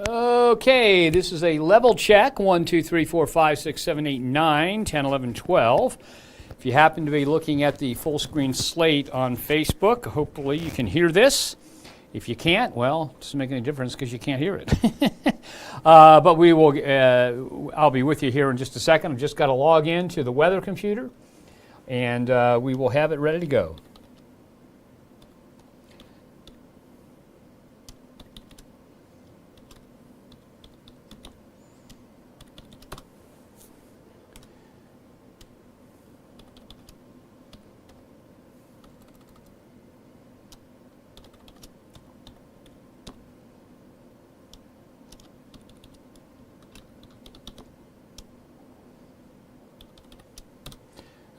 Okay, this is a level check. 1, 2, 3, 4, 5, 6, 7, 8, 9, 10, 11, 12. If you happen to be looking at the full screen slate on Facebook, hopefully you can hear this. If you can't, well, it doesn't make any difference because you can't hear it. But we will. I'll be with you here in just a second. I've just got to log in to the weather computer, and we will have it ready to go.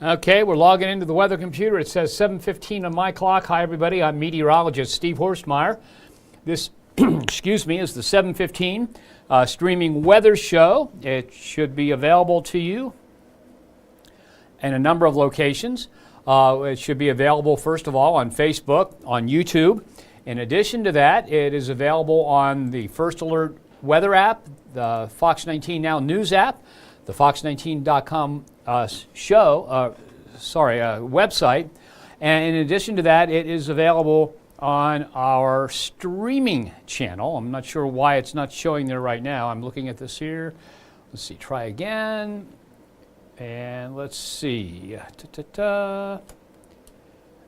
Okay, we're logging into the weather computer. It says 7:15 on my clock. Hi, everybody. I'm meteorologist Steve Horstmeyer. This, excuse me, is the 7:15 streaming weather show. It should be available to you in a number of locations. It should be available, first of all, on Facebook, on YouTube. In addition to that, it is available on the First Alert weather app, the Fox 19 Now News app, the fox19.com website, and in addition to that, it is available on our streaming channel. I'm not sure why it's not showing there right now. I'm looking at this here. Let's see, try again, and let's see.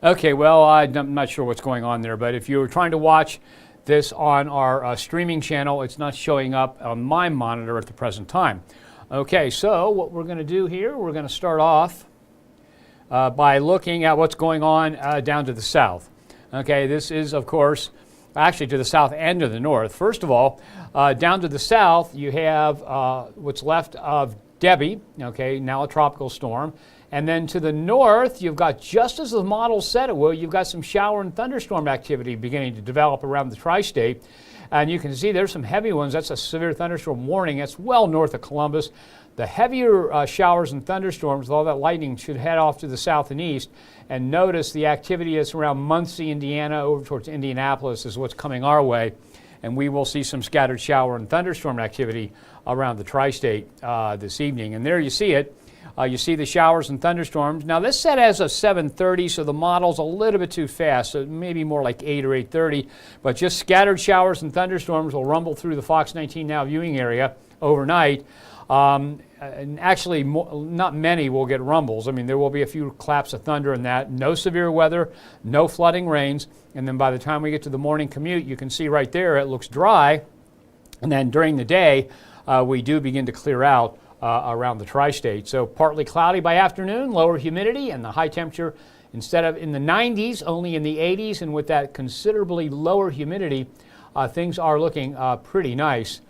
Okay, well, I'm not sure what's going on there, but if you were trying to watch this on our streaming channel, it's not showing up on my monitor at the present time. Okay, so what we're going to do here, we're going to start off by looking at what's going on down to the south. Okay, this is, of course, actually to the south and to the north. First of all, down to the south, you have what's left of Debbie, okay, now a tropical storm. And then to the north, you've got, just as the model said it will, you've got some shower and thunderstorm activity beginning to develop around the tri-state. And you can see there's some heavy ones. That's a severe thunderstorm warning. That's well north of Columbus. The heavier showers and thunderstorms with all that lightning should head off to the south and east. And notice the activity that's around Muncie, Indiana, over towards Indianapolis is what's coming our way. And we will see some scattered shower and thunderstorm activity around the tri-state this evening. And there you see it. You see the showers and thunderstorms. Now this set as of 7:30, so the model's a little bit too fast, so maybe more like 8 or 8:30. But just scattered showers and thunderstorms will rumble through the Fox 19 Now viewing area overnight. And actually, not many will get rumbles. I mean, there will be a few claps of thunder and that. No severe weather, no flooding rains. And then by the time we get to the morning commute, you can see right there it looks dry. And then during the day, we do begin to clear out around the tri-state. So partly cloudy by afternoon, lower humidity, and the high temperature, instead of in the 90s, only in the 80s. And with that considerably lower humidity, things are looking pretty nice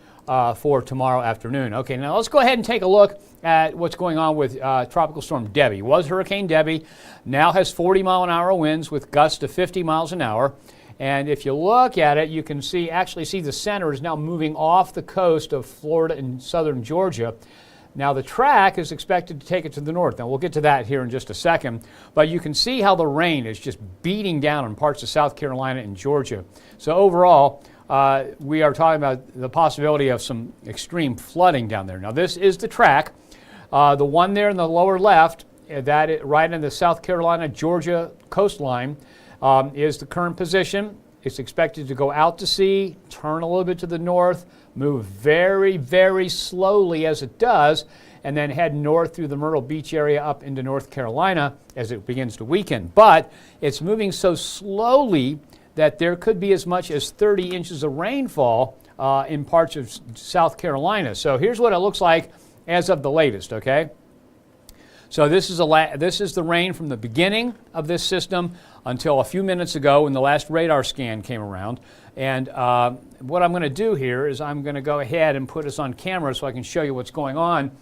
for tomorrow afternoon. Okay, now let's go ahead and take a look at what's going on with Tropical Storm Debbie. Was Hurricane Debbie, now has 40-mile-an-hour winds with gusts of 50 miles an hour. And if you look at it, you can actually see the center is now moving off the coast of Florida and southern Georgia. Now the track is expected to take it to the north. Now we'll get to that here in just a second. But you can see how the rain is just beating down on parts of South Carolina and Georgia. So overall, we are talking about the possibility of some extreme flooding down there. Now this is the track. The one there in the lower left, right in the South Carolina-Georgia coastline, is the current position. It's expected to go out to sea, turn a little bit to the north, move very, very slowly as it does, and then head north through the Myrtle Beach area up into North Carolina as it begins to weaken. But it's moving so slowly that there could be as much as 30 inches of rainfall in parts of South Carolina. So here's what it looks like as of the latest, okay? So this is the rain from the beginning of this system until a few minutes ago when the last radar scan came around. And what I'm going to do here is I'm going to go ahead and put us on camera so I can show you what's going on.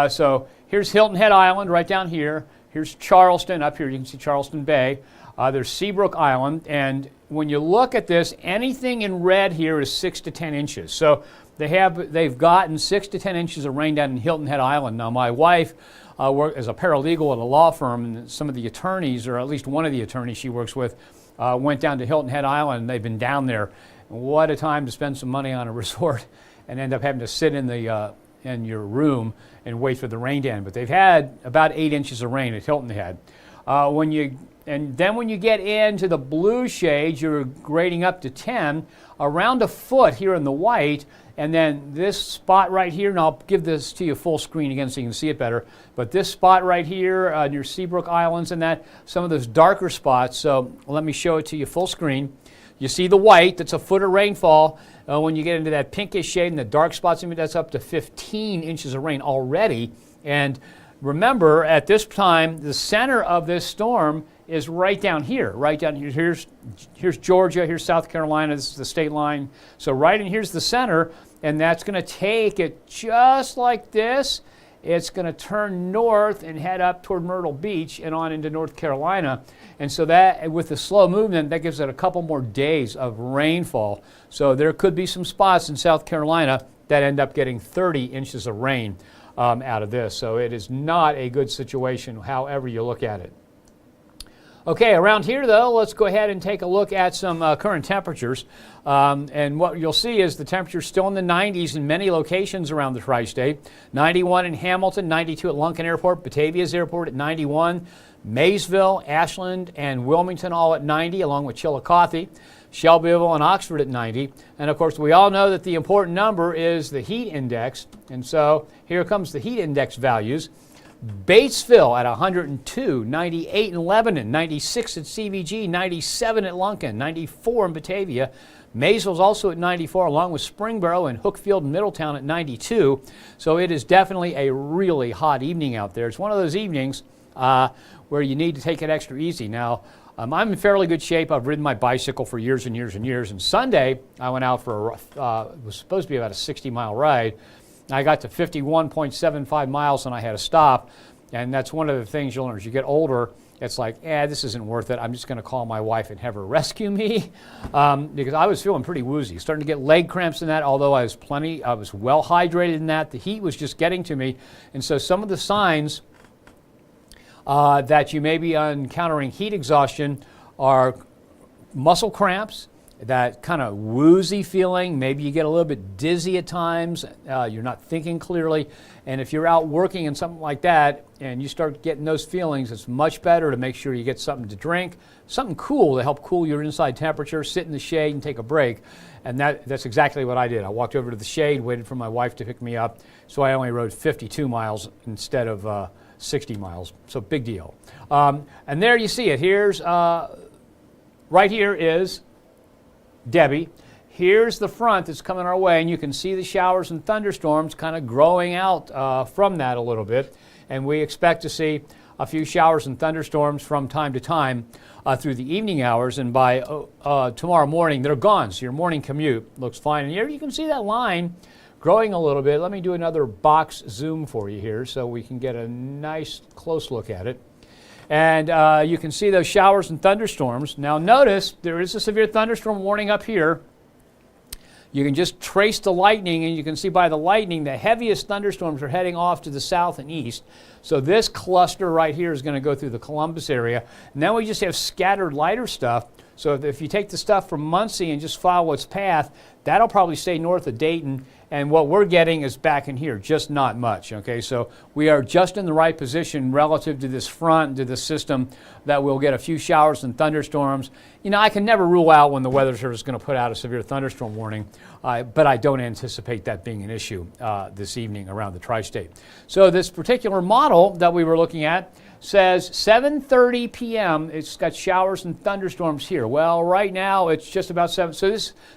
So here's Hilton Head Island right down here. Here's Charleston. Up here you can see Charleston Bay. There's Seabrook Island. And when you look at this, anything in red here is 6 to 10 inches. So they've gotten 6 to 10 inches of rain down in Hilton Head Island. Now my wife works as a paralegal at a law firm, and some of the attorneys, or at least one of the attorneys she works with, went down to Hilton Head Island, and they've been down there what a time to spend some money on a resort and end up having to sit in the in your room and wait for the rain to end. But they've had about 8 inches of rain at Hilton. They had. And then when you get into the blue shades, you're grading up to 10, around a foot here in the white, and then this spot right here, and I'll give this to you full screen again so you can see it better, but this spot right here near Seabrook Islands and that, some of those darker spots, so let me show it to you full screen. You see the white, that's a foot of rainfall. When you get into that pinkish shade and the dark spots, that's up to 15 inches of rain already. And remember, at this time, the center of this storm is right down here, Here's Georgia, here's South Carolina, this is the state line. So right in here's the center, and that's going to take it just like this. It's going to turn north and head up toward Myrtle Beach and on into North Carolina. And so that, with the slow movement, that gives it a couple more days of rainfall. So there could be some spots in South Carolina that end up getting 30 inches of rain out of this. So it is not a good situation, however you look at it. Okay, around here, though, let's go ahead and take a look at some current temperatures. And what you'll see is the temperature's still in the 90s in many locations around the tri-state. 91 in Hamilton, 92 at Lunken Airport, Batavia's Airport at 91, Maysville, Ashland, and Wilmington all at 90, along with Chillicothe, Shelbyville and Oxford at 90. And, of course, we all know that the important number is the heat index. And so here comes the heat index values. Batesville at 102, 98 in Lebanon, 96 at CVG, 97 at Lunken, 94 in Batavia. Maysville's also at 94, along with Springboro and Hookfield and Middletown at 92. So it is definitely a really hot evening out there. It's one of those evenings where you need to take it extra easy. Now, I'm in fairly good shape. I've ridden my bicycle for years and years and years. And Sunday, I went out for it was supposed to be about a 60-mile ride. I got to 51.75 miles and I had to stop. And that's one of the things you'll learn as you get older. It's like, this isn't worth it. I'm just going to call my wife and have her rescue me because I was feeling pretty woozy. Starting to get leg cramps in that, although I was well hydrated in that. The heat was just getting to me. And so some of the signs that you may be encountering heat exhaustion are muscle cramps, that kind of woozy feeling. Maybe you get a little bit dizzy at times. You're not thinking clearly. And if you're out working and something like that and you start getting those feelings, it's much better to make sure you get something to drink, something cool to help cool your inside temperature, sit in the shade and take a break. And that's exactly what I did. I walked over to the shade, waited for my wife to pick me up. So I only rode 52 miles instead of 60 miles. So big deal. And there you see it. Here's, right here is Debbie. Here's the front that's coming our way, and you can see the showers and thunderstorms kind of growing out from that a little bit. And we expect to see a few showers and thunderstorms from time to time through the evening hours. And by tomorrow morning, they're gone. So your morning commute looks fine. And here you can see that line growing a little bit. Let me do another box zoom for you here so we can get a nice close look at it. And you can see those showers and thunderstorms. Now notice there is a severe thunderstorm warning up here. You can just trace the lightning, and you can see by the lightning the heaviest thunderstorms are heading off to the south and east. So this cluster right here is going to go through the Columbus area. And then we just have scattered lighter stuff. So if you take the stuff from Muncie and just follow its path, that'll probably stay north of Dayton. And what we're getting is back in here, just not much. Okay, so we are just in the right position relative to this front, to the system, that we'll get a few showers and thunderstorms. You know, I can never rule out when the Weather Service is going to put out a severe thunderstorm warning, but I don't anticipate that being an issue this evening around the tri-state. So this particular model that we were looking at says 7:30 p.m. It's got showers and thunderstorms here. Well, right now it's just about 7. So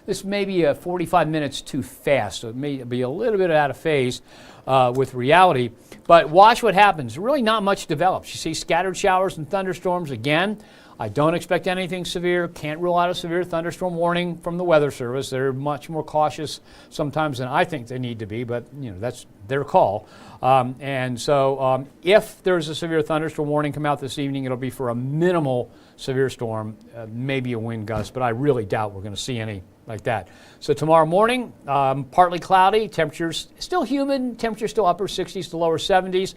this may be 45 minutes too fast. So it may be a little bit out of phase with reality. But watch what happens. Really not much develops. You see scattered showers and thunderstorms again. I don't expect anything severe. Can't rule out a severe thunderstorm warning from the Weather Service. They're much more cautious sometimes than I think they need to be, but you know, that's their call. And so if there's a severe thunderstorm warning come out this evening, it'll be for a minimal severe storm, maybe a wind gust, but I really doubt we're going to see any like that. So tomorrow morning, partly cloudy, temperatures still humid, temperatures still upper 60s to lower 70s.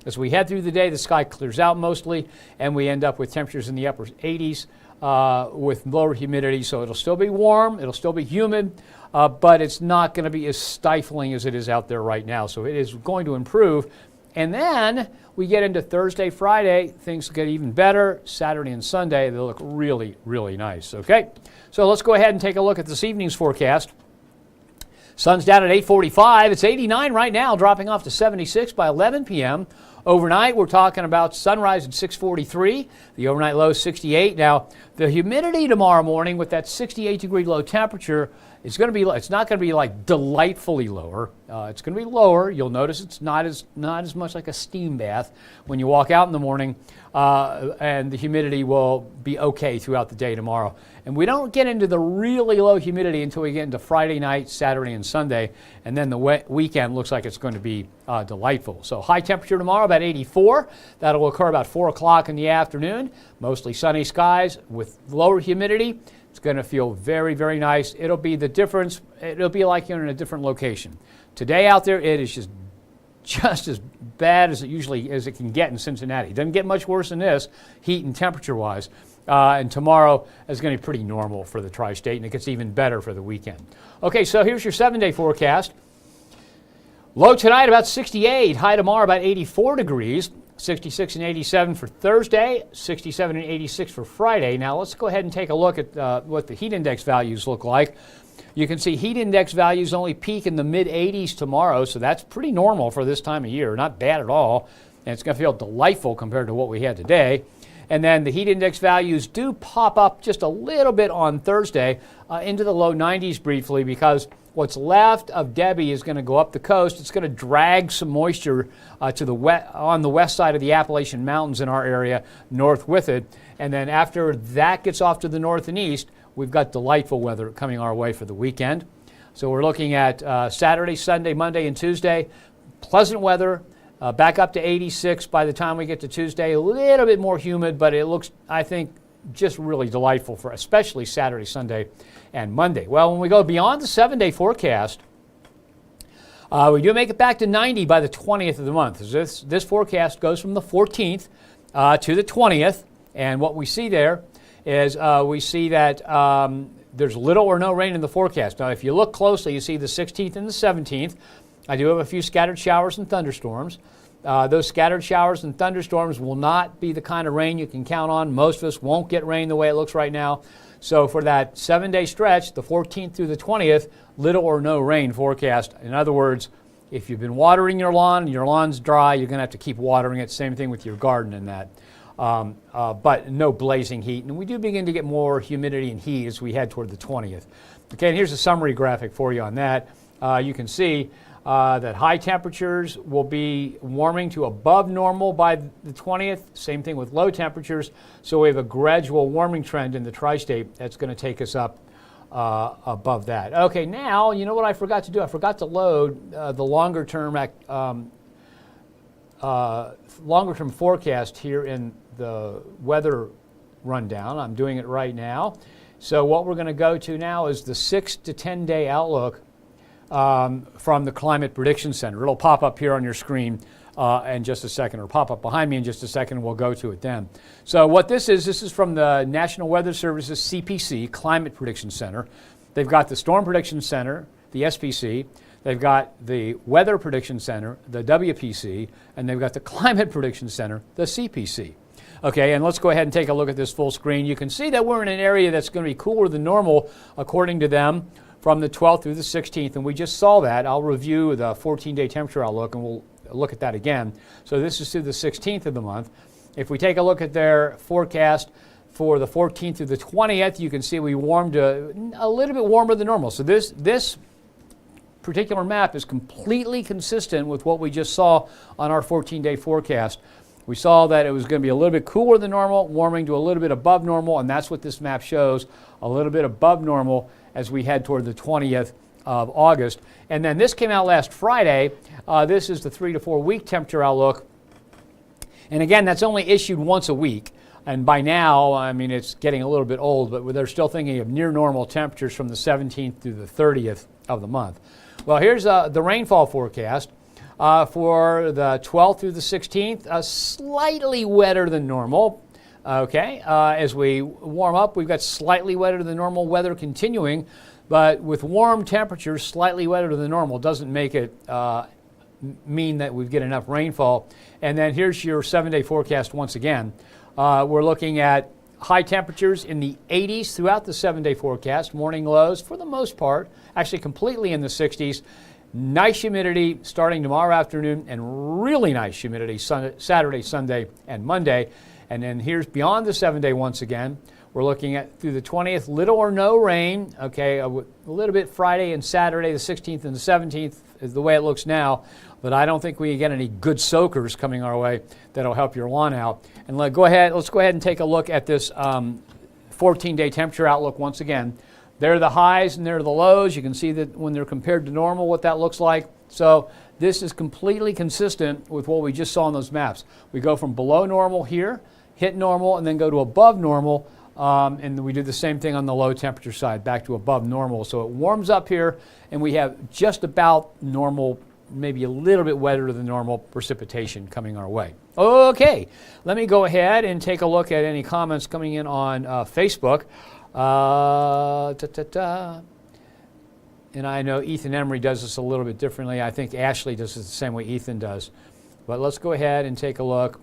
As we head through the day, the sky clears out mostly, and we end up with temperatures in the upper 80s with lower humidity, so it'll still be warm, it'll still be humid, but it's not going to be as stifling as it is out there right now. So it is going to improve. And then we get into Thursday, Friday, things get even better. Saturday and Sunday, they look really, really nice. Okay, so let's go ahead and take a look at this evening's forecast. Sun's down at 8:45. It's 89 right now, dropping off to 76 by 11 p.m. Overnight, we're talking about sunrise at 6:43. The overnight low is 68. Now, the humidity tomorrow morning with that 68-degree low temperature is going to be. It's not going to be like delightfully lower. It's going to be lower. You'll notice it's not as much like a steam bath when you walk out in the morning, and the humidity will be okay throughout the day tomorrow. And we don't get into the really low humidity until we get into Friday night, Saturday, and Sunday, and then the weekend looks like it's going to be delightful. So high temperature tomorrow about 84. That'll occur about 4 o'clock in the afternoon. Mostly sunny skies with lower humidity. It's going to feel very, very nice. It'll be the difference. It'll be like you're in a different location. Today out there, it is just as bad as it can get in Cincinnati. It doesn't get much worse than this, heat and temperature-wise. And tomorrow is going to be pretty normal for the tri-state, and it gets even better for the weekend. Okay, so here's your 7-day forecast. Low tonight about 68, high tomorrow about 84 degrees, 66 and 87 for Thursday, 67 and 86 for Friday. Now let's go ahead and take a look at what the heat index values look like. You can see heat index values only peak in the mid-80s tomorrow, so that's pretty normal for this time of year, not bad at all. And it's going to feel delightful compared to what we had today. And then the heat index values do pop up just a little bit on Thursday into the low 90s briefly, because what's left of Debbie is going to go up the coast. It's going to drag some moisture on the west side of the Appalachian Mountains in our area, north with it. And then after that gets off to the north and east, we've got delightful weather coming our way for the weekend. So we're looking at Saturday, Sunday, Monday, and Tuesday. Pleasant weather. Back up to 86 by the time we get to Tuesday. A little bit more humid, but it looks, I think, just really delightful for especially Saturday, Sunday, and Monday. Well, when we go beyond the 7-day forecast, we do make it back to 90 by the 20th of the month. This forecast goes from the 14th to the 20th, and what we see there is we see that there's little or no rain in the forecast. Now, if you look closely, you see the 16th and the 17th. I do have a few scattered showers and thunderstorms. Those scattered showers and thunderstorms will not be the kind of rain you can count on. Most of us won't get rain the way it looks right now. So for that 7-day stretch, the 14th through the 20th, little or no rain forecast. In other words, if you've been watering your lawn and your lawn's dry, you're going to have to keep watering it. Same thing with your garden and that. But no blazing heat. And we do begin to get more humidity and heat as we head toward the 20th. Okay, and here's a summary graphic for you on that. You can see that high temperatures will be warming to above normal by the 20th. Same thing with low temperatures. So we have a gradual warming trend in the tri-state that's going to take us up above that. Okay, now, you know what I forgot to do? I forgot to load the longer-term forecast here in the weather rundown. I'm doing it right now. So what we're going to go to now is the 6 to 10-day outlook from the Climate Prediction Center. It'll pop up here on your screen in just a second, or pop up behind me in just a second, and we'll go to it then. So what this is from the National Weather Service's CPC, Climate Prediction Center. They've got the Storm Prediction Center, the SPC. They've got the Weather Prediction Center, the WPC, and they've got the Climate Prediction Center, the CPC. Okay, and let's go ahead and take a look at this full screen. You can see that we're in an area that's going to be cooler than normal, according to them, from the 12th through the 16th, and we just saw that. I'll review the 14-day temperature outlook, and we'll look at that again. So this is through the 16th of the month. If we take a look at their forecast for the 14th through the 20th, you can see we warmed a little bit warmer than normal. So this particular map is completely consistent with what we just saw on our 14-day forecast. We saw that it was going to be a little bit cooler than normal, warming to a little bit above normal, and that's what this map shows, a little bit above normal as we head toward the 20th of August. And then this came out last Friday. This is the 3 to 4 week temperature outlook. And again, that's only issued once a week. And by now, I mean, it's getting a little bit old, but they're still thinking of near normal temperatures from the 17th through the 30th of the month. Well, here's the rainfall forecast. For the 12th through the 16th, slightly wetter than normal. Okay, as we warm up, we've got slightly wetter than normal weather continuing, but with warm temperatures, slightly wetter than normal doesn't make it mean that we get enough rainfall. And then here's your 7-day forecast once again. We're looking at high temperatures in the 80s throughout the 7-day forecast, morning lows for the most part, actually completely in the 60s. Nice humidity starting tomorrow afternoon and really nice humidity Saturday, Sunday, and Monday. And then here's beyond the 7-day once again. We're looking at through the 20th, little or no rain. Okay, a little bit Friday and Saturday, the 16th and the 17th is the way it looks now. But I don't think we get any good soakers coming our way that'll help your lawn out. And let's go ahead and take a look at this 14-day temperature outlook once again. There are the highs and there are the lows. You can see that when they're compared to normal, what that looks like. So this is completely consistent with what we just saw on those maps. We go from below normal here, hit normal, and then go to above normal. And we do the same thing on the low temperature side, back to above normal. So it warms up here, and we have just about normal, maybe a little bit wetter than normal precipitation coming our way. Okay, let me go ahead and take a look at any comments coming in on Facebook. And I know Ethan Emery does this a little bit differently. I think Ashley does it the same way Ethan does. But let's go ahead and take a look.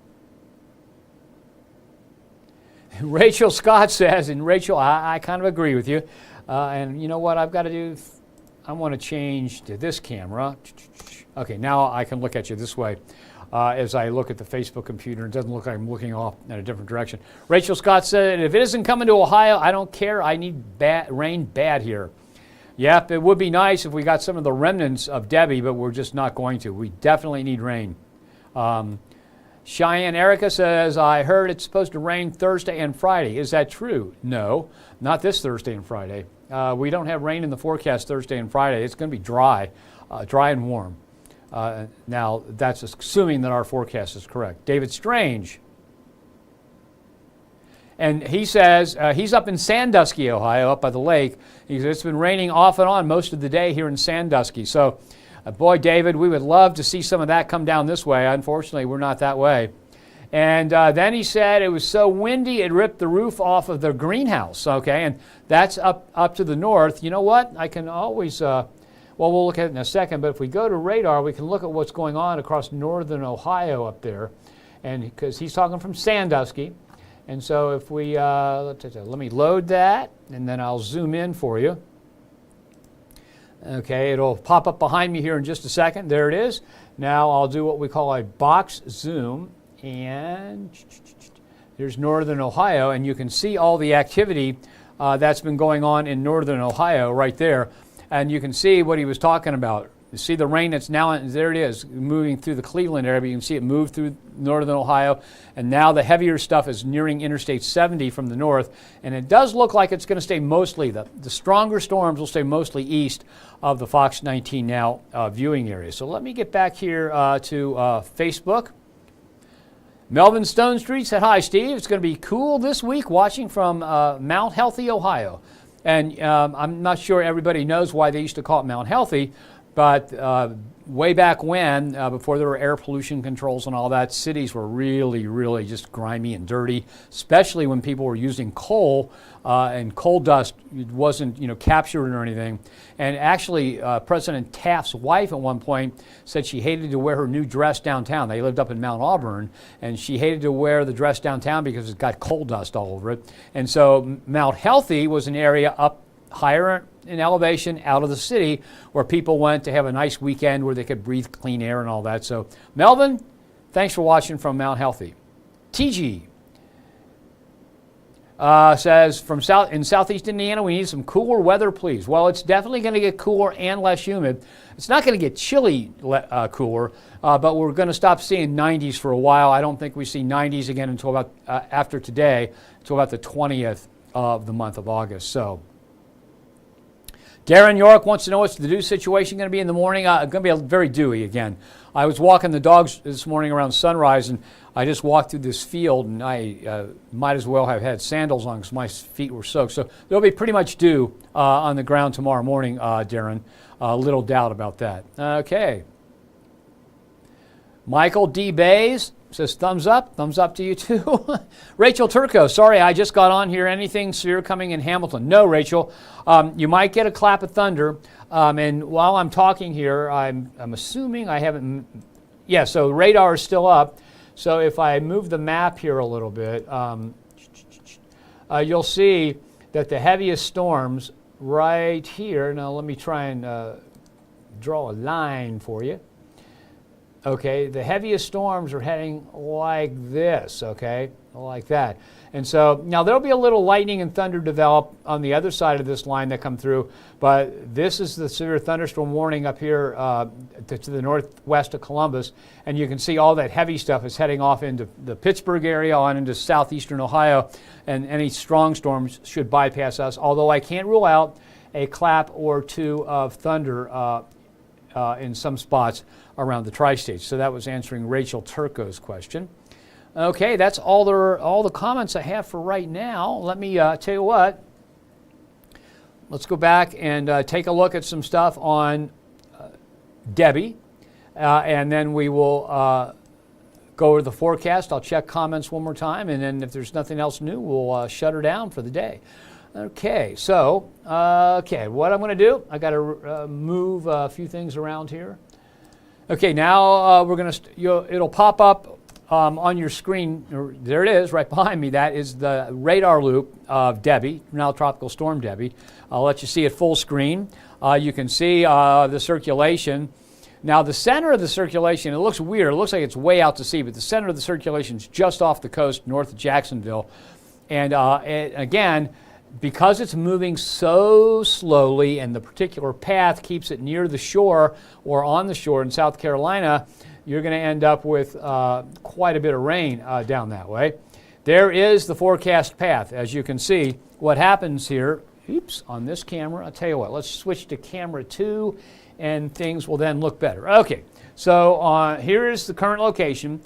Rachel Scott says, and Rachel, I kind of agree with you. And you know what I've got to do? I want to change to this camera. Okay, now I can look at you this way. As I look at the Facebook computer, it doesn't look like I'm looking off in a different direction. Rachel Scott said, if it isn't coming to Ohio, I don't care. I need rain bad here. Yep, it would be nice if we got some of the remnants of Debbie, but we're just not going to. We definitely need rain. Cheyenne Erica says, I heard it's supposed to rain Thursday and Friday. Is that true? No, not this Thursday and Friday. We don't have rain in the forecast Thursday and Friday. It's going to be dry and warm. Now, that's assuming that our forecast is correct. David Strange. And he says, he's up in Sandusky, Ohio, up by the lake. He says, it's been raining off and on most of the day here in Sandusky. So, boy, David, we would love to see some of that come down this way. Unfortunately, we're not that way. And then he said it was so windy it ripped the roof off of the greenhouse. Okay, and that's up to the north. You know what? I can always, well, we'll look at it in a second, but if we go to radar, we can look at what's going on across northern Ohio up there. And because he's talking from Sandusky. And so if we, let me load that, and then I'll zoom in for you. Okay, it'll pop up behind me here in just a second. There it is. Now I'll do what we call a box zoom, and there's northern Ohio, and you can see all the activity that's been going on in northern Ohio right there. And you can see what he was talking about. You see the rain that's now, there it is, moving through the Cleveland area, but you can see it move through northern Ohio, and now the heavier stuff is nearing Interstate 70 from the north, and it does look like it's going to stay mostly, the stronger storms will stay mostly east of the Fox 19 Now viewing area. So let me get back here to Facebook. Melvin Stone Street said, hi, Steve. It's going to be cool this week watching from Mount Healthy, Ohio. And I'm not sure everybody knows why they used to call it Mount Healthy, but way back when, before there were air pollution controls and all that, cities were really, really just grimy and dirty, especially when people were using coal, and coal dust wasn't, captured or anything. And actually, President Taft's wife at one point said she hated to wear her new dress downtown. They lived up in Mount Auburn, and she hated to wear the dress downtown because it got coal dust all over it. And so Mount Healthy was an area up higher in elevation out of the city where people went to have a nice weekend where they could breathe clean air and all that. So, Melvin, thanks for watching from Mount Healthy. TG says, in southeast Indiana, we need some cooler weather, please. Well, it's definitely going to get cooler and less humid. It's not going to get chilly cooler, but we're going to stop seeing 90s for a while. I don't think we see 90s again until about after today, until about the 20th of the month of August. So, Darren York wants to know what's the dew situation going to be in the morning. Going to be very dewy again. I was walking the dogs this morning around sunrise, and I just walked through this field, and I might as well have had sandals on because my feet were soaked. So there'll be pretty much dew on the ground tomorrow morning, Darren. Little doubt about that. Okay. Michael D. Bays says thumbs up to you too. Rachel Turco, sorry, I just got on here. Anything severe coming in Hamilton? No, Rachel. You might get a clap of thunder. And while I'm talking here, I'm assuming I haven't. Yeah, so radar is still up. So if I move the map here a little bit, you'll see that the heaviest storms right here. Now let me try and draw a line for you. Okay, the heaviest storms are heading like this, okay, like that. And so now there'll be a little lightning and thunder develop on the other side of this line that come through, but this is the severe thunderstorm warning up here to the northwest of Columbus, and you can see all that heavy stuff is heading off into the Pittsburgh area, on into southeastern Ohio, and any strong storms should bypass us, although I can't rule out a clap or two of thunder in some spots around the tri-states. So that was answering Rachel Turco's question. Okay, that's all the comments I have for right now. Let me tell you what. Let's go back and take a look at some stuff on Debbie, and then we will go over the forecast. I'll check comments one more time, and then if there's nothing else new, we'll shut her down for the day. Okay, so what I'm going to do, I got to move a few things around here. Okay, now we're going to. It'll pop up on your screen. There it is, right behind me. That is the radar loop of Debbie, now Tropical Storm Debbie. I'll let you see it full screen. You can see the circulation. Now, the center of the circulation, it looks weird. It looks like it's way out to sea, but the center of the circulation is just off the coast, north of Jacksonville. And again, because it's moving so slowly and the particular path keeps it near the shore or on the shore in South Carolina, you're going to end up with quite a bit of rain down that way. There is the forecast path. As you can see, what happens here, on this camera, I'll tell you what, let's switch to camera 2 and things will then look better. Okay, so here is the current location.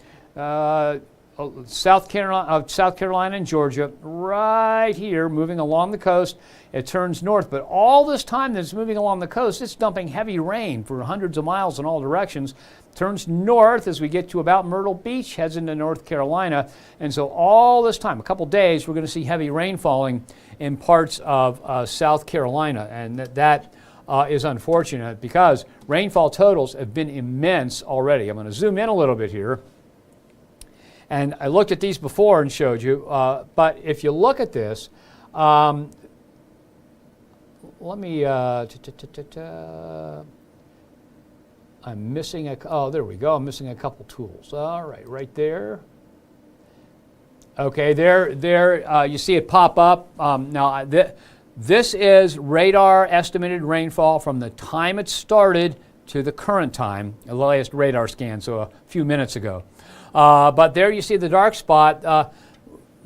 South Carolina and Georgia, right here, moving along the coast. It turns north, but all this time that it's moving along the coast, it's dumping heavy rain for hundreds of miles in all directions. Turns north as we get to about Myrtle Beach, heads into North Carolina, and so all this time, a couple days, we're going to see heavy rain falling in parts of South Carolina, and that is unfortunate because rainfall totals have been immense already. I'm going to zoom in a little bit here. And I looked at these before and showed you, but if you look at this, let me, I'm missing there we go, I'm missing a couple tools. All right, right there. Okay, there you see it pop up. Now, this is radar estimated rainfall from the time it started to the current time, the latest radar scan, so a few minutes ago. But there you see the dark spot.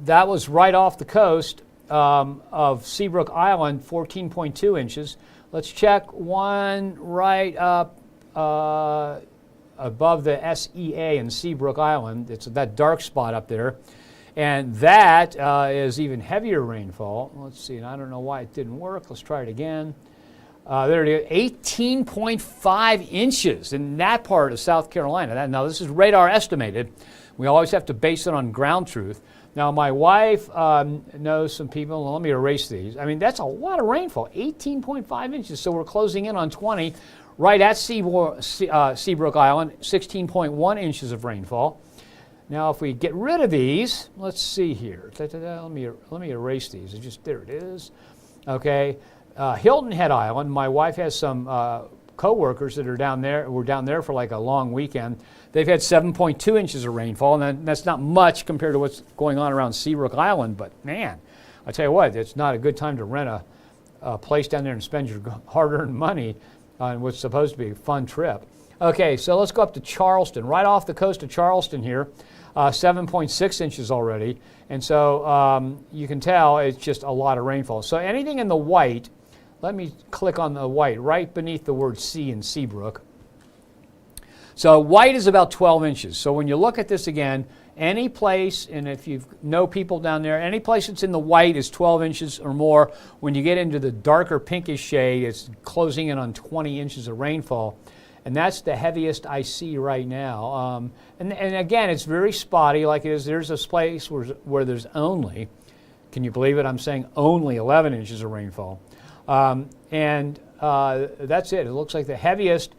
That was right off the coast of Seabrook Island, 14.2 inches. Let's check one right up above the SEA in Seabrook Island. It's that dark spot up there. And that is even heavier rainfall. Let's see, and I don't know why it didn't work. Let's try it again. There it is, 18.5 inches in that part of South Carolina. Now, this is radar estimated. We always have to base it on ground truth. Now, my wife knows some people. Let me erase these. I mean, that's a lot of rainfall, 18.5 inches. So we're closing in on 20. Right at Seabrook Island, 16.1 inches of rainfall. Now, if we get rid of these, let's see here. Let me erase these. There it is. Okay. Hilton Head Island, my wife has some co-workers that are down there. We're down there for like a long weekend. They've had 7.2 inches of rainfall, and that's not much compared to what's going on around Seabrook Island. But man, I tell you what, it's not a good time to rent a place down there and spend your hard-earned money on what's supposed to be a fun trip. Okay, so let's go up to Charleston, right off the coast of Charleston here. 7.6 inches already, and so you can tell it's just a lot of rainfall. So anything in the white, let me click on the white right beneath the word C in Seabrook. So white is about 12 inches. So when you look at this again, any place, and if you know people down there, any place that's in the white is 12 inches or more. When you get into the darker pinkish shade, it's closing in on 20 inches of rainfall. and that's the heaviest I see right now. And again, it's very spotty like it is. There's a place where there's only, can you believe it? I'm saying only 11 inches of rainfall. And that's it. It looks like the heaviest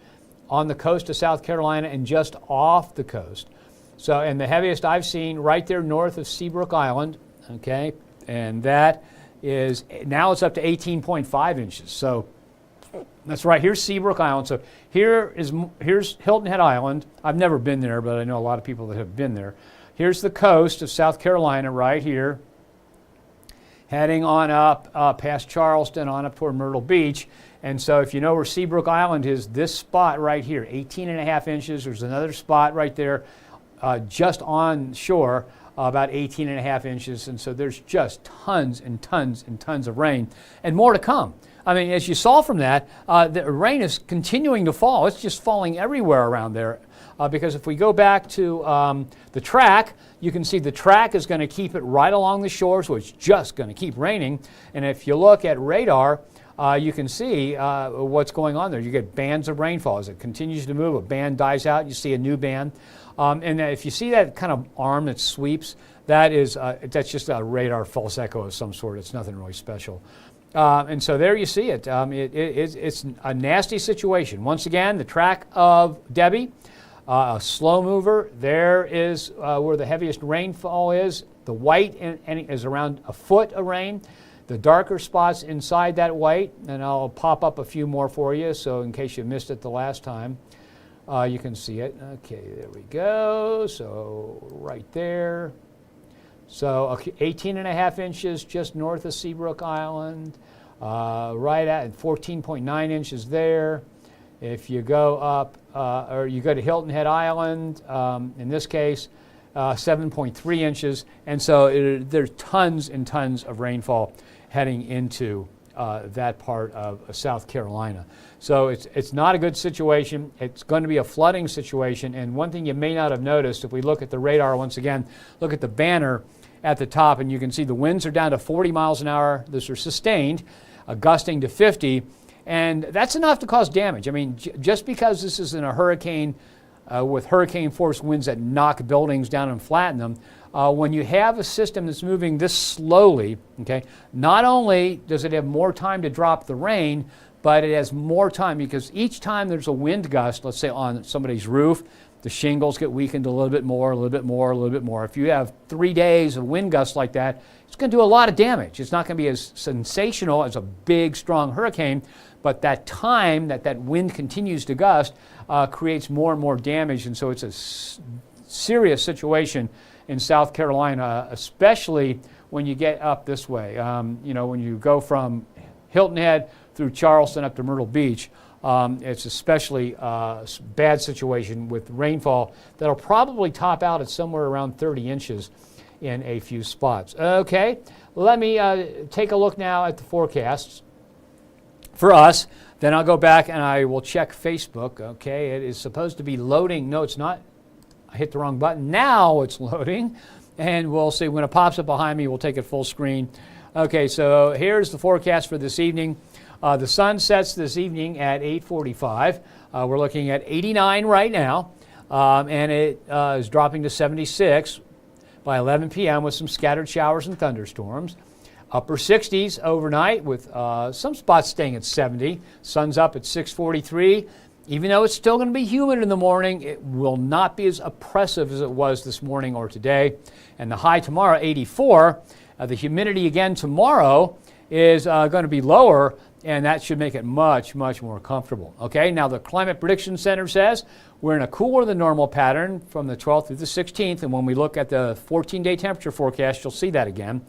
on the coast of South Carolina and just off the coast. So, and the heaviest I've seen right there north of Seabrook Island, okay, and that is, now it's up to 18.5 inches. So that's right, here's Seabrook Island. So here's Hilton Head Island. I've never been there, but I know a lot of people that have been there. Here's the coast of South Carolina right here, heading on up past Charleston, on up toward Myrtle Beach. And so if you know where Seabrook Island is, this spot right here, 18.5 inches. There's another spot right there just on shore, about 18.5 inches. And so there's just tons and tons and tons of rain, and more to come. I mean, as you saw from that, the rain is continuing to fall. It's just falling everywhere around there. Because if we go back to the track, you can see the track is going to keep it right along the shore, so it's just going to keep raining. And if you look at radar, you can see what's going on there. You get bands of rainfall. As it continues to move, a band dies out, you see a new band. And if you see that kind of arm that sweeps, that's just a radar false echo of some sort. It's nothing really special. And so there you see it. It's a nasty situation. Once again, the track of Debbie, a slow mover. There is where the heaviest rainfall is. The white is around a foot of rain. The darker spots inside that white, and I'll pop up a few more for you, so in case you missed it the last time, you can see it. Okay, there we go. So right there. So 18.5 inches just north of Seabrook Island, right at 14.9 inches there. If you go up, or you go to Hilton Head Island, in this case, 7.3 inches. And so there's tons and tons of rainfall heading into that part of South Carolina. So it's not a good situation. It's going to be a flooding situation. And one thing you may not have noticed, if we look at the radar once again, look at the banner at the top, and you can see the winds are down to 40 miles an hour. Those are sustained, gusting to 50. And that's enough to cause damage. I mean, just because this isn't a hurricane with hurricane force winds that knock buildings down and flatten them, when you have a system that's moving this slowly, okay, not only does it have more time to drop the rain, but it has more time, because each time there's a wind gust, let's say on somebody's roof, the shingles get weakened a little bit more, a little bit more, a little bit more. If you have 3 days of wind gusts like that, it's going to do a lot of damage. It's not going to be as sensational as a big, strong hurricane, but that time that wind continues to gust creates more and more damage. And so it's a serious situation in South Carolina, especially when you get up this way. You know, when you go from Hilton Head through Charleston up to Myrtle Beach, it's especially a bad situation with rainfall that'll probably top out at somewhere around 30 inches in a few spots. Okay, let me take a look now at the forecasts for us. Then I'll go back and I will check Facebook. Okay, it is supposed to be loading. No, it's not. I hit the wrong button. Now it's loading, and we'll see. When it pops up behind me, we'll take it full screen. Okay, so here's the forecast for this evening. The sun sets this evening at 8:45. We're looking at 89 right now, and it is dropping to 76 by 11 p.m. with some scattered showers and thunderstorms. Upper 60s overnight with some spots staying at 70. Sun's up at 6:43. Even though it's still going to be humid in the morning, it will not be as oppressive as it was this morning or today. And the high tomorrow, 84. The humidity again tomorrow is going to be lower, and that should make it much, much more comfortable. Okay, now the Climate Prediction Center says we're in a cooler than normal pattern from the 12th through the 16th, and when we look at the 14-day temperature forecast, you'll see that again.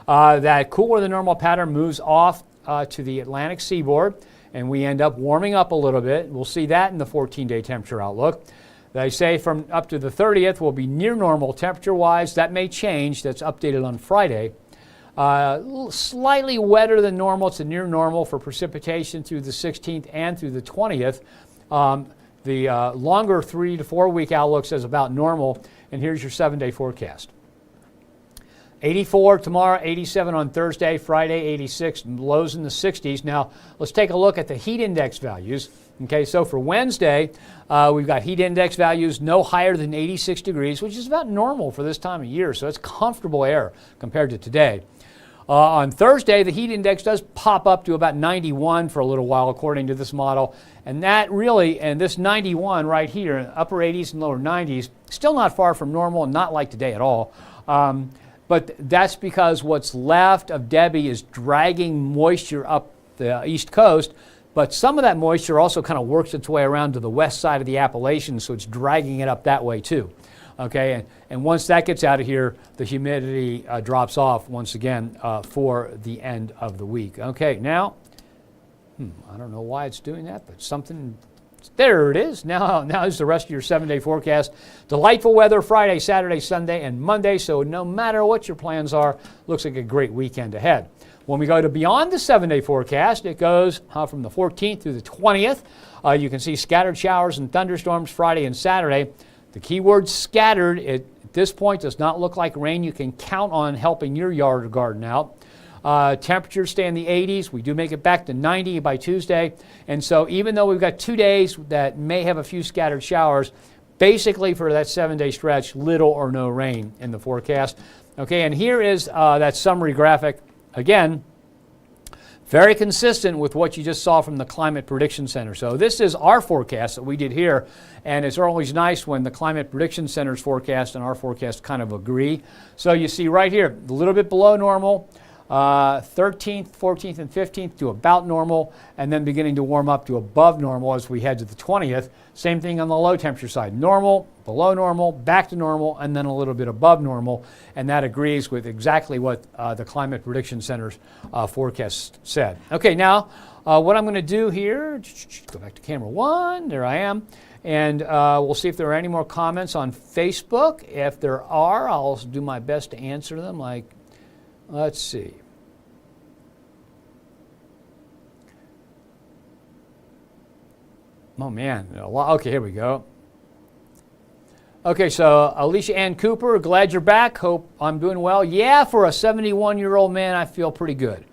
That cooler than normal pattern moves off to the Atlantic seaboard, and we end up warming up a little bit. We'll see that in the 14-day temperature outlook. They say from up to the 30th will be near normal temperature-wise. That may change. That's updated on Friday. Slightly wetter than normal. It's a near normal for precipitation through the 16th and through the 20th. The longer 3 to 4 week outlook says about normal. And here's your 7-day forecast. 84 tomorrow, 87 on Thursday, Friday 86, lows in the 60s. Now let's take a look at the heat index values. Okay, so for Wednesday, we've got heat index values no higher than 86 degrees, which is about normal for this time of year, so it's comfortable air compared to today. On Thursday, the heat index does pop up to about 91 for a little while, according to this model. And that really, and this 91 right here, upper 80s and lower 90s, still not far from normal, not like today at all. But that's because what's left of Debbie is dragging moisture up the east coast. But some of that moisture also kind of works its way around to the west side of the Appalachians, so it's dragging it up that way too. Okay, and once that gets out of here, the humidity drops off once again for the end of the week. Okay, now, I don't know why it's doing that, but something, there it is. Now is the rest of your 7-day forecast. Delightful weather Friday, Saturday, Sunday, and Monday, so no matter what your plans are, looks like a great weekend ahead. When we go to beyond the 7-day forecast, it goes from the 14th through the 20th. You can see scattered showers and thunderstorms Friday and Saturday. The key word scattered at this point does not look like rain. You can count on helping your yard or garden out. Temperatures stay in the 80s. We do make it back to 90 by Tuesday. And so even though we've got 2 days that may have a few scattered showers, basically for that 7-day stretch, little or no rain in the forecast. Okay, and here is that summary graphic. Again, very consistent with what you just saw from the Climate Prediction Center. So this is our forecast that we did here, and it's always nice when the Climate Prediction Center's forecast and our forecast kind of agree. So you see right here, a little bit below normal, 13th, 14th, and 15th to about normal, and then beginning to warm up to above normal as we head to the 20th. Same thing on the low temperature side. Normal, below normal, back to normal, and then a little bit above normal. And that agrees with exactly what the Climate Prediction Center's forecast said. Okay, now what I'm going to do here, go back to camera 1. There I am. And we'll see if there are any more comments on Facebook. If there are, I'll do my best to answer them. Like, let's see. Oh, man. Okay, here we go. Okay, so Alicia Ann Cooper, glad you're back. Hope I'm doing well. Yeah, for a 71-year-old man, I feel pretty good.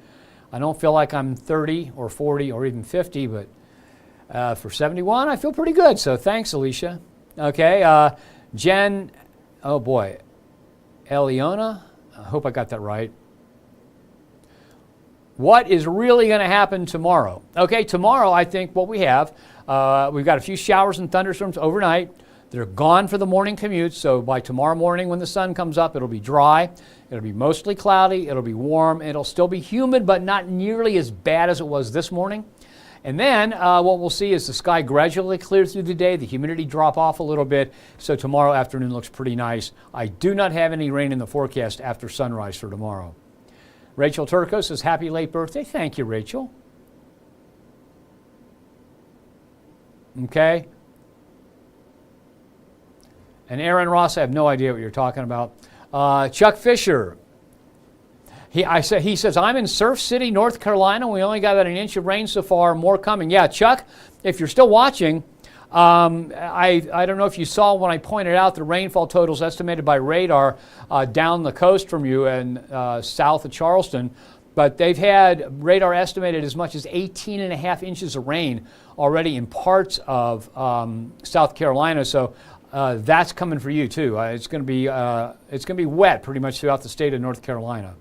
I don't feel like I'm 30 or 40 or even 50, but for 71, I feel pretty good. So thanks, Alicia. Okay, Jen, oh boy, Eliona, I hope I got that right. What is really going to happen tomorrow? Okay, tomorrow I think what we have, we've got a few showers and thunderstorms overnight. They're gone for the morning commute, so by tomorrow morning when the sun comes up, it'll be dry, it'll be mostly cloudy, it'll be warm, it'll still be humid, but not nearly as bad as it was this morning. And then what we'll see is the sky gradually clear through the day, the humidity drop off a little bit, so tomorrow afternoon looks pretty nice. I do not have any rain in the forecast after sunrise for tomorrow. Rachel Turco says, happy late birthday. Thank you, Rachel. Okay. And Aaron Ross, I have no idea what you're talking about. Chuck Fisher, he says, I'm in Surf City, North Carolina. We only got about an inch of rain so far, more coming. Yeah, Chuck, if you're still watching, I don't know if you saw when I pointed out the rainfall totals estimated by radar down the coast from you and south of Charleston, but they've had radar estimated as much as 18.5 inches of rain already in parts of South Carolina. So that's coming for you too. It's going to be wet pretty much throughout the state of North Carolina.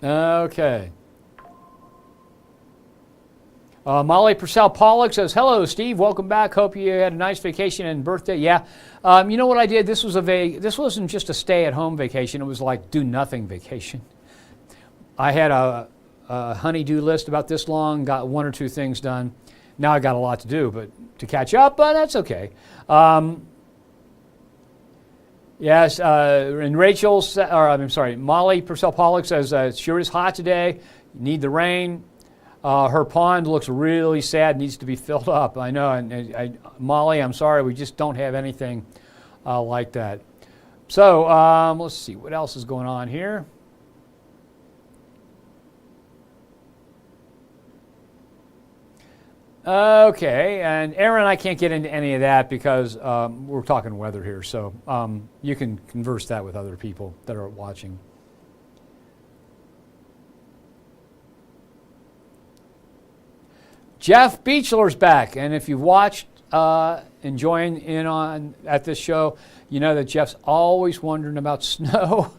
Okay. Molly Purcell Pollock says, hello, Steve. Welcome back. Hope you had a nice vacation and birthday. Yeah. You know what I did? This wasn't just a stay-at-home vacation. It was like do-nothing vacation. I had a honey-do list about this long, got 1 or 2 things done. Now I got a lot to do, but to catch up, that's okay. Yes, and Molly Purcell Pollock says, it sure is hot today. Need the rain. Her pond looks really sad, needs to be filled up. I know, and Molly, I'm sorry, we just don't have anything like that. So let's see, what else is going on here? Okay, and Aaron, I can't get into any of that because we're talking weather here, so you can converse that with other people that are watching. Jeff Beechler's back, and if you've watched enjoying in on at this show, you know that Jeff's always wondering about snow.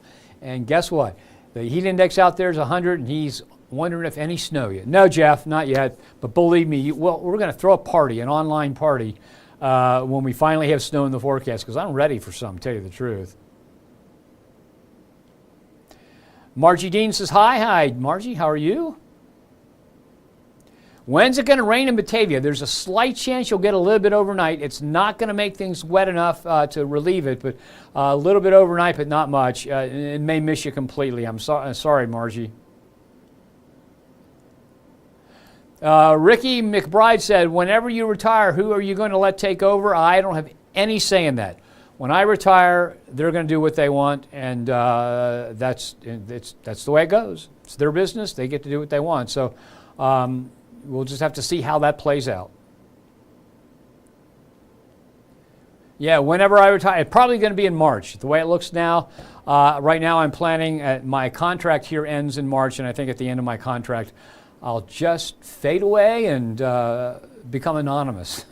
And guess what? The heat index out there is 100, and he's wondering if any snow yet. No, Jeff, not yet. But believe me, well, we're going to throw a party, an online party, when we finally have snow in the forecast, because I'm ready for some, to tell you the truth. Margie Dean says, hi. Hi, Margie. How are you? When's it going to rain in Batavia? There's a slight chance you'll get a little bit overnight. It's not going to make things wet enough to relieve it, but a little bit overnight, but not much. It may miss you completely. I'm sorry, Margie. Ricky McBride said, whenever you retire, who are you going to let take over? I don't have any say in that. When I retire, they're going to do what they want, and that's the way it goes. It's their business. They get to do what they want. So we'll just have to see how that plays out. Yeah, whenever I retire, it's probably going to be in March. The way it looks now, right now I'm planning, my contract here ends in March, and I think at the end of my contract, I'll just fade away and become anonymous.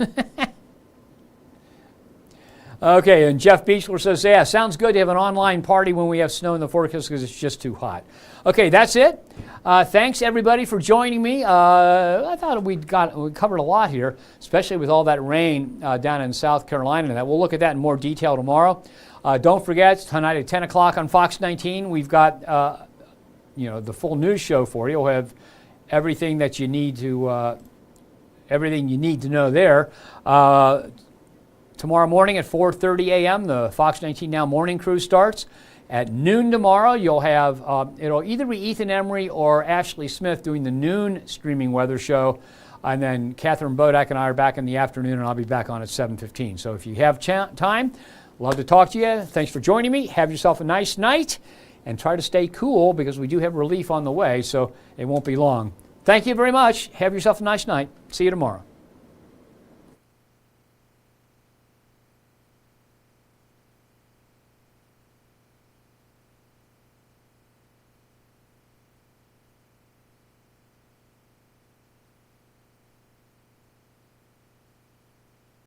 Okay, and Jeff Beechler says, yeah, sounds good to have an online party when we have snow in the forecast because it's just too hot. Okay, that's it. Thanks, everybody, for joining me. I thought we covered a lot here, especially with all that rain down in South Carolina. That we'll look at that in more detail tomorrow. Don't forget, tonight at 10 o'clock on Fox 19, we've got the full news show for you. We'll have everything that you need to know there. Tomorrow morning at 4:30 a.m., the Fox 19 Now morning crew starts. At noon tomorrow, you'll have, it'll either be Ethan Emery or Ashley Smith doing the noon streaming weather show. And then Catherine Bodak and I are back in the afternoon, and I'll be back on at 7:15. So if you have time, love to talk to you. Thanks for joining me. Have yourself a nice night, and try to stay cool because we do have relief on the way, so it won't be long. Thank you very much. Have yourself a nice night. See you tomorrow.